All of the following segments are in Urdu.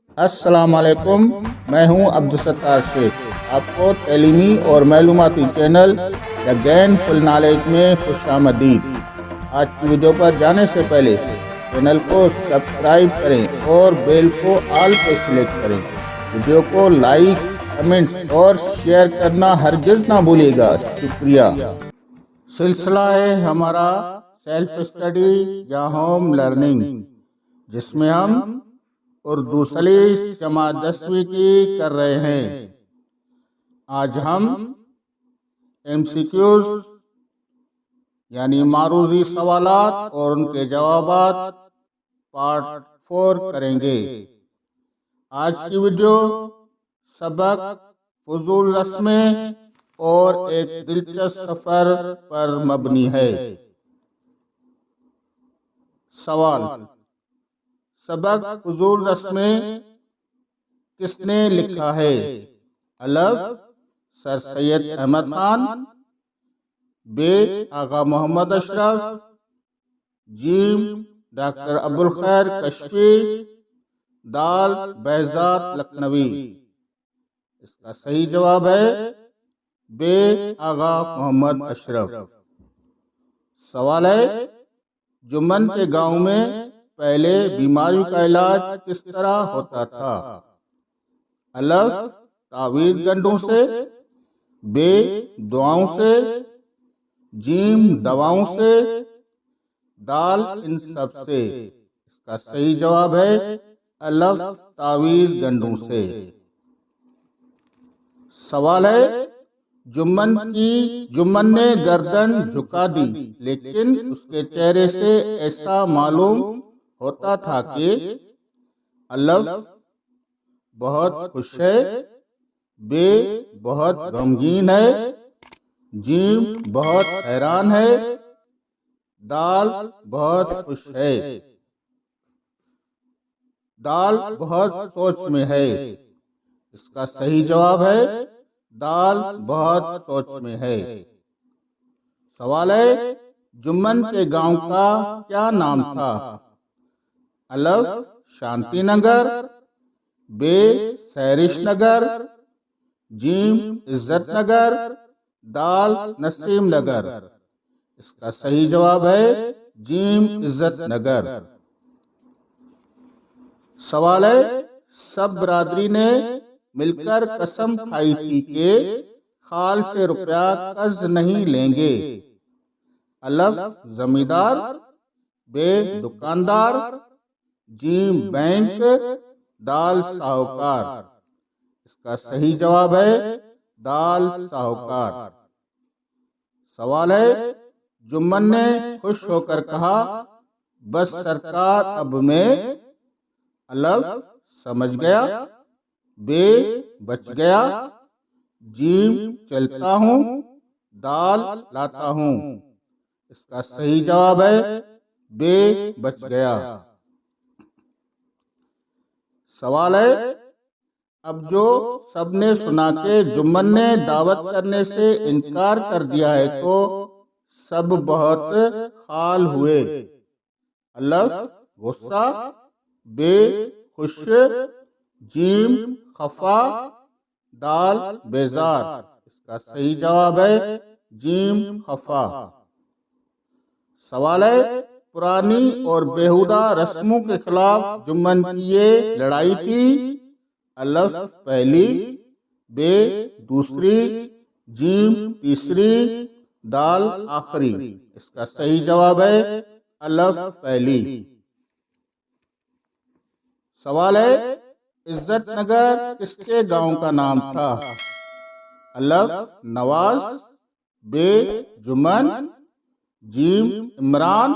السلام علیکم، میں ہوں عبدالستار شیخ۔ آپ کو تعلیمی اور معلوماتی چینل دا گین فل نالج میں خوش آمدید۔ آج کی ویڈیو پر جانے سے پہلے چینل کو سبسکرائب کریں اور بیل کو آل پہ سلیکٹ کریں۔ ویڈیو کو لائک، کمنٹ اور شیئر کرنا ہرگز نہ بھولیے گا۔ شکریہ۔ سلسلہ ہے ہمارا سیلف اسٹڈی یا ہوم لرننگ، جس میں ہم اردو سلیس جماعت 10ویں کی کر رہے ہیں۔ آج ہم MCQs یعنی معروضی سوالات اور ان کے جوابات پارٹ 4 کریں گے۔ آج کی ویڈیو سبق فضول رسمیں اور ایک دلچسپ سفر پر مبنی ہے۔ سوال: سبق فضول رسمیں کس نے لکھا ہے؟ الف سر سید احمد خان، ب آغا محمد اشرف، جیم ڈاکٹر ابوالخیر کشفی، دال بہزاد لکھنوی۔ اس کا صحیح جواب ہے ب آغا محمد اشرف۔ سوال ہے: جمن کے گاؤں میں پہلے بیماریوں کا علاج کس طرح ہوتا تھا؟ الف تعویذ گنڈوں سے، ب دعاؤں سے، جیم دواؤں سے، دال ان سب سے۔ اس کا صحیح جواب ہے الف تعویذ گنڈوں سے۔ سوال ہے: جمن نے گردن جھکا دی، لیکن اس کے چہرے سے ایسا معلوم ہوتا تھا کہ الف بہت خوش ہے، ب بہت غمگین ہے، جیم بہت حیران ہے، دال بہت خوش ہے۔ دال بہت سوچ میں ہے۔ اس کا صحیح جواب ہے دال بہت سوچ میں ہے۔ سوال ہے: جمن کے گاؤں کا کیا نام تھا؟ الف شانتی نگر، ب سیرش نگر، جیم عزت نگر، دال نسیم نگر۔ اس کا صحیح جواب ہے جیم عزت نگر۔ سوال ہے: سب برادری نے مل کر قسم کھائی تھی کہ خال سے روپیہ قرض نہیں لیں گے۔ الف زمیندار، ب دکاندار، جیم بینک، دال ساہوکار۔ اس کا صحیح جواب ہے دال ساہوکار۔ سوال ہے: جمن نے خوش ہو کر کہا، بس سرکار اب میں الف سمجھ گیا، ب بچ گیا، جیم چلتا ہوں، دال لاتا ہوں۔ اس کا صحیح جواب ہے ب بچ گیا۔ سوال ہے: اب جو سب نے سنا کہ جمن نے دعوت کرنے سے انکار کر دیا ہے تو سب بہت خال ہوئے۔ الف غصہ، ب خوش، جیم خفا، دال بیزار۔ اس کا صحیح جواب ہے جیم خفا۔ سوال ہے: پرانی اور بیہودہ رسموں کے خلاف جمن کی یہ لڑائی تھی۔ الف پہلی، ب دوسری، جیم تیسری، دال آخری۔ اس کا صحیح جواب ہے الف پہلی۔ سوال ہے: عزت نگر کس کے گاؤں کا نام تھا؟ الف نواز، ب جمن، جیم عمران،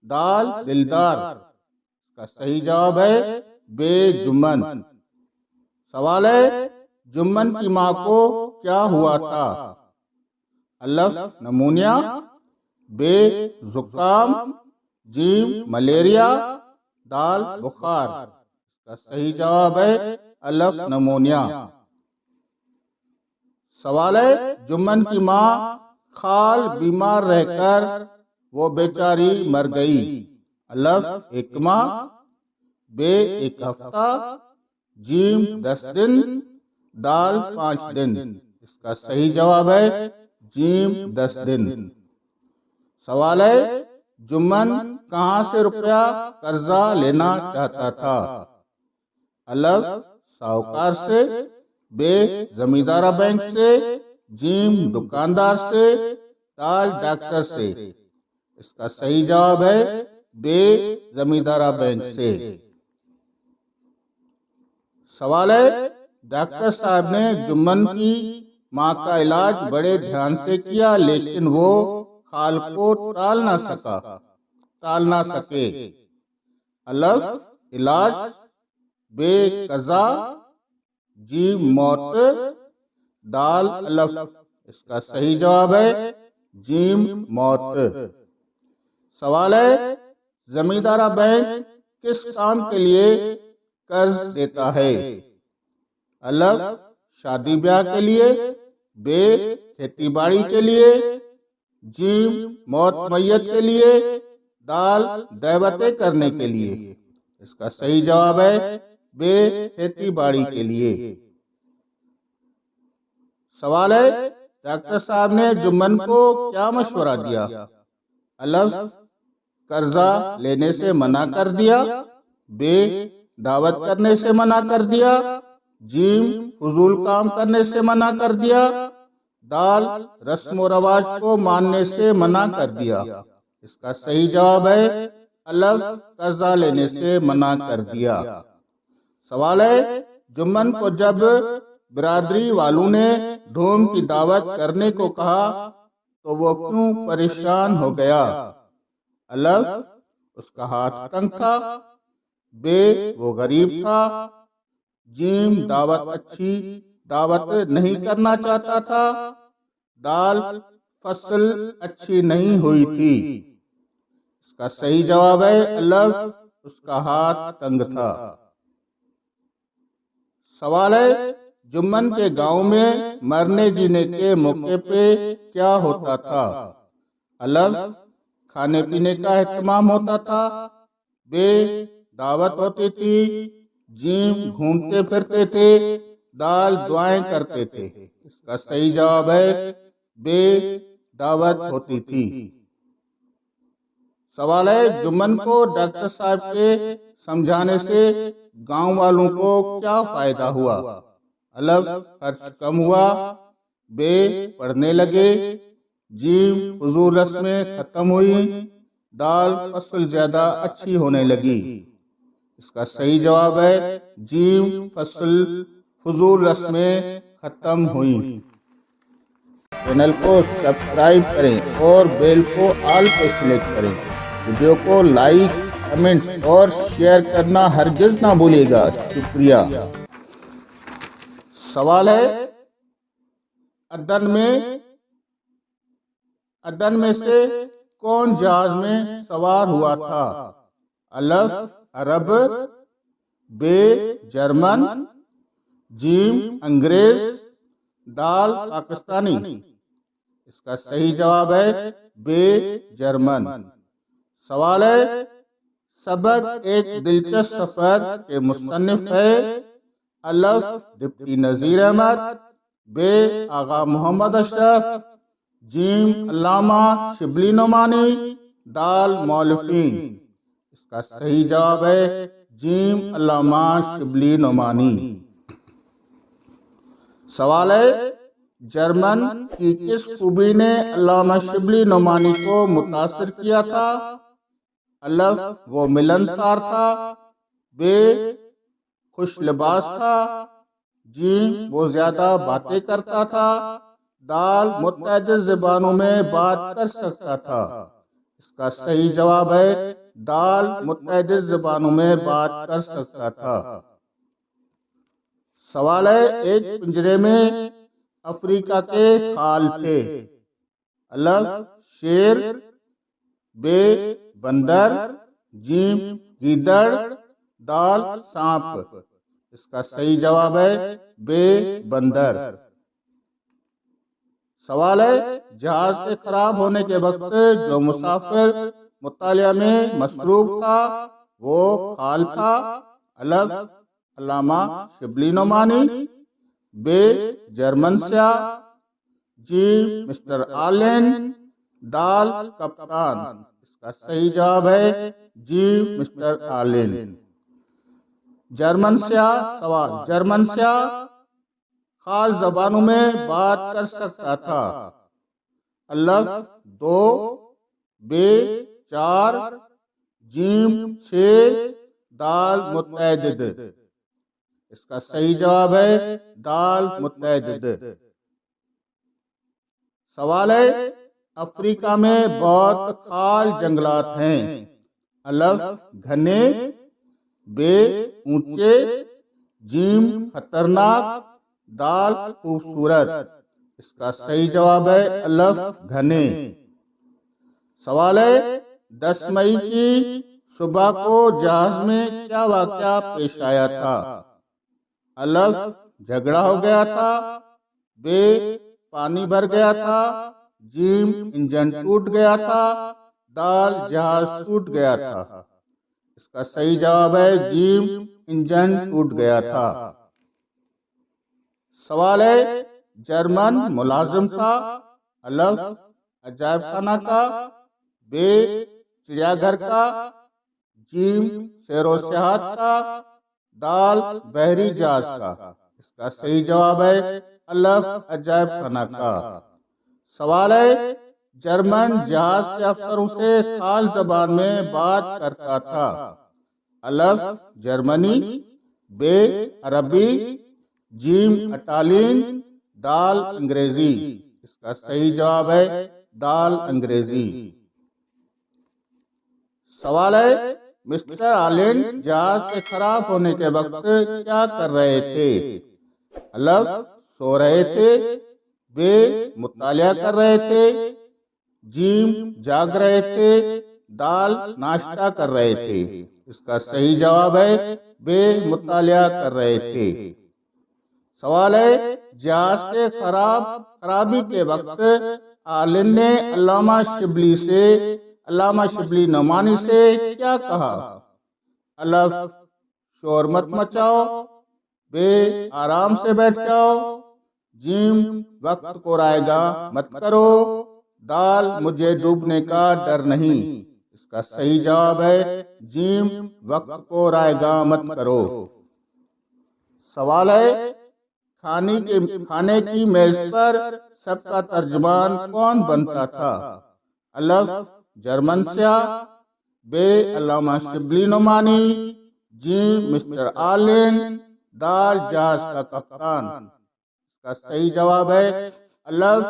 دال دلدار۔ اس کا صحیح جواب ہے ب جمن۔ سوال ہے: جمن کی ماں کو کیا ہوا تھا؟ الف نمونیا، ب زکام، جیم ملیریا، دال بخار۔ اس کا صحیح جواب ہے الف نمونیا۔ سوال ہے: جمن کی ماں خال بیمار رہ کر وہ بیچاری مر گئی۔ الف حکمہ، بے 1 ہفتہ، جیم 10 دن، دال 5 دن۔ اس کا صحیح جواب ہے جیم 10 دن۔ سوال ہے جمن کہاں سے روپیہ قرضہ لینا چاہتا تھا؟ الف ساہوکار سے، بے زمیندارہ بینک سے، جیم دکاندار سے، دال ڈاکٹر سے۔ اس کا صحیح جواب ہے بے زمیندارہ بینک سے۔ سوال ہے ڈاکٹر صاحب نے جمن کی ماں کا علاج بڑے دھیان سے کیا لیکن وہ خال کو ٹال نہ سکے۔ الف علاج، بے قضا، جیم موت، دال الف۔ اس کا صحیح جواب ہے جیم موت۔ سوال ہے زمیندارہ بینک کس کام کے لیے قرض دیتا ہے؟ الف شادی بیاہ کے لیے، بے کھیتی باڑی کے لیے، جیم موت میت کے لیے، دال دیوتے کرنے کے لیے۔ اس کا صحیح جواب ہے بے کھیتی باڑی کے لیے۔ سوال ہے ڈاکٹر صاحب نے جمن کو کیا مشورہ دیا؟ الف قرضہ لینے سے منع کر دیا، بے دعوت کرنے سے منع کر دیا، جیم فضول کام کرنے سے منع کر دیا، دال رسم و رواج کو ماننے سے منع کر دیا۔ اس کا صحیح جواب ہے الف قرضہ لینے سے منع کر دیا۔ سوال ہے جمن کو جب برادری والوں نے دھوم کی دعوت کرنے کو کہا تو وہ کیوں پریشان ہو گیا؟ الف اس کا ہاتھ تنگ تھا، بے وہ غریب تھا، جیم اچھی دعوت نہیں کرنا چاہتا تھا، دال فصل اچھی نہیں ہوئی تھی۔ اس کا صحیح جواب ہے الف اس کا ہاتھ تنگ تھا۔ سوال ہے جمن کے گاؤں میں مرنے جینے کے موقع پہ کیا ہوتا تھا؟ الف کھانے پینے کا اہتمام ہوتا تھا، بے دعوت ہوتی تھی، جیم گھومتے پھرتے تھے، دال دعائیں کرتے تھے۔ اس کا صحیح جواب ہے بے دعوت ہوتی تھی۔ سوال ہے جمن کو ڈاکٹر صاحب کے سمجھانے سے گاؤں والوں کو کیا فائدہ ہوا؟ الف خرچ کم ہوا، بے پڑھنے لگے، جیم فضول رسمیں ختم ہوئی، دال فصل زیادہ اچھی ہونے لگی۔ اس کا صحیح جواب ہے جیم فضول رسمیں ختم ہوئی۔ چینل کو سبسکرائب کریں اور بیل کو آل پہ سلیکٹ کریں۔ ویڈیو کو لائک، کمنٹ اور شیئر کرنا ہرگز نہ بھولیے گا۔ شکریہ۔ سوال ہے عدن میں سے کون جہاز میں سوار ہوا تھا؟ الف عرب، بے جرمن، جیم انگریز، دال پاکستانی۔ اس کا صحیح جواب ہے بے جرمن۔ سوال ہے سبق ایک دلچسپ سفر کے مصنف ہے؟ الف ڈپٹی نذیر احمد، بے آغا محمد اشرف، جیم علامہ شبلی نعمانی، دال مولفین۔ اس کا صحیح جواب ہے جیم علامہ شبلی نعمانی۔ سوال ہے جرمن کی کس خوبی نے علامہ شبلی نعمانی کو متاثر کیا تھا؟ الف وہ ملنسار تھا، بے خوش لباس تھا، جیم وہ زیادہ باتیں کرتا تھا، دال متعدد زبانوں میں بات کر سکتا تھا۔ اس کا صحیح جواب ہے دال متعدد زبانوں میں بات کر سکتا تھا۔ سوال ہے ایک پنجرے میں افریقہ کے خال تھے؟ الف شیر، بے بندر، جیم گیدڑ، دال سانپ۔ اس کا صحیح جواب ہے بے بندر۔ سوال ہے جہاز کے خراب ہونے کے وقت جو مسافر مطالعہ میں مصروف تھا وہ خال تھا، الف علامہ شبلی نعمانی، ب جرمن سیاہ، جیم مسٹر آلن، دال کپتان۔ اس کا صحیح جواب ہے جیم مسٹر آلن۔ جرمن سیاہ سوال، جرمن سیاہ خاص زبانوں میں بات کر سکتا تھا؟ الف 2، ب 4، جیم 6، دال متعدد۔ اس کا صحیح جواب ہے دال متعدد۔ سوال ہے افریقہ میں بہت خال جنگلات ہیں۔ الف گھنے، ب اونچے، جیم خطرناک، دال خوبصورت۔ اس کا صحیح جواب ہے الف گھنے۔ سوال ہے 10 مئی کی صبح کو جہاز میں کیا واقعہ پیش آیا تھا؟ الف جھگڑا ہو گیا تھا، ب پانی بھر گیا تھا، جیم انجن ٹوٹ گیا تھا، دال جہاز ٹوٹ گیا تھا۔ اس کا صحیح جواب ہے جیم انجن ٹوٹ گیا تھا۔ سوال ہے جرمن ملازم تھا؟ الف عجائب خانہ کا، ب چڑیا گھر کا، جیم سیر و سیاحت کا، دال بحری جہاز کا۔ اس کا صحیح جواب ہے الف عجائب خانہ کا۔ سوال ہے جرمن جہاز کے افسروں سے خال زبان میں بات کرتا تھا؟ الف جرمنی، ب عربی، جیم اٹالین، دال انگریزی۔ اس کا صحیح جواب ہے دال انگریزی۔ سوال ہے مسٹر آلن جہاز کے خراب ہونے کے وقت کیا کر رہے تھے؟ الف سو رہے تھے، ب مطالعہ کر رہے تھے، جیم جاگ رہے تھے، دال ناشتہ کر رہے تھے۔ اس کا صحیح جواب ہے ب مطالعہ کر رہے تھے۔ سوال ہے جہاز کے خرابی کے وقت آلن نے علامہ شبلی نعمانی سے کیا کہا؟ الف شور مت مچاؤ، ب آرام سے بیٹھ جاؤ، جیم وقت کو رائے گاں مت کرو، دال مجھے ڈوبنے کا ڈر نہیں۔ اس کا صحیح جواب ہے جیم وقت کو رائے گاں مت کرو۔ سوال ہے کھانے کی میز پر سب کا ترجمان کون بنتا تھا؟ الف جرمن سیاہ، ب علامہ شبلی نعمانی، جیم مسٹر آلن، دال جہاز کا کپتان۔ اس کا صحیح جواب ہے الف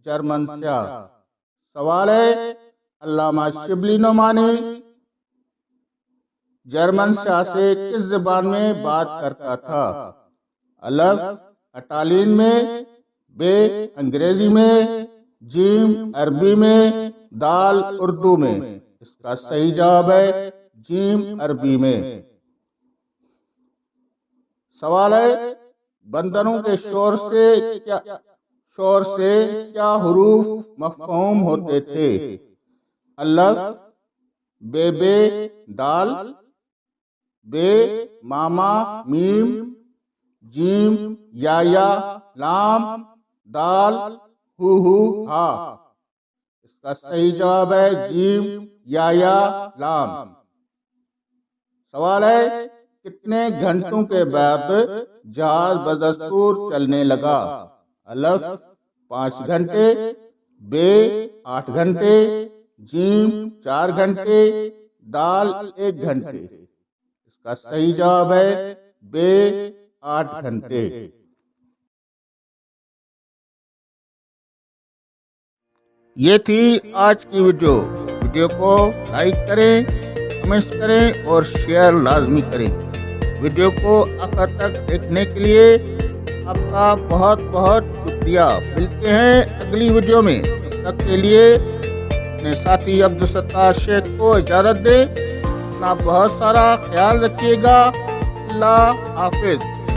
جرمن سیاہ۔ سوال ہے علامہ شبلی نعمانی جرمن سیاہ سے کس زبان میں بات کرتا تھا؟ الف اٹالین میں، ب انگریزی میں، جیم عربی میں، دال اردو میں۔ اس کا صحیح جواب ہے جیم عربی میں۔ سوال ہے بندروں کے شور سے کیا حروف مفہوم ہوتے تھے؟ الف بے دال، ب ماما میم، جیم یا لام، دال ہو ہا۔ اس کا صحیح جواب ہے جیم یا لام۔ سوال ہے کتنے گھنٹوں کے بعد جہاز بدستور چلنے لگا؟ الف 5 گھنٹے، ب 8 گھنٹے، جیم 4 گھنٹے، دال 1 گھنٹے۔ اس کا صحیح جواب ہے ب 8 گھنٹے۔ یہ تھی آج کی ویڈیو کو لائک کریں، کمنٹس کریں اور شیئر لازمی کریں۔ ویڈیو کو آخر تک دیکھنے کے لیے آپ کا بہت بہت شکریہ۔ ملتے ہیں اگلی ویڈیو میں، تب تک کے لیے اپنے ساتھی عبدالستار شیخ کو اجازت دیں۔ اپنا بہت سارا خیال رکھیے گا۔ اللہ حافظ۔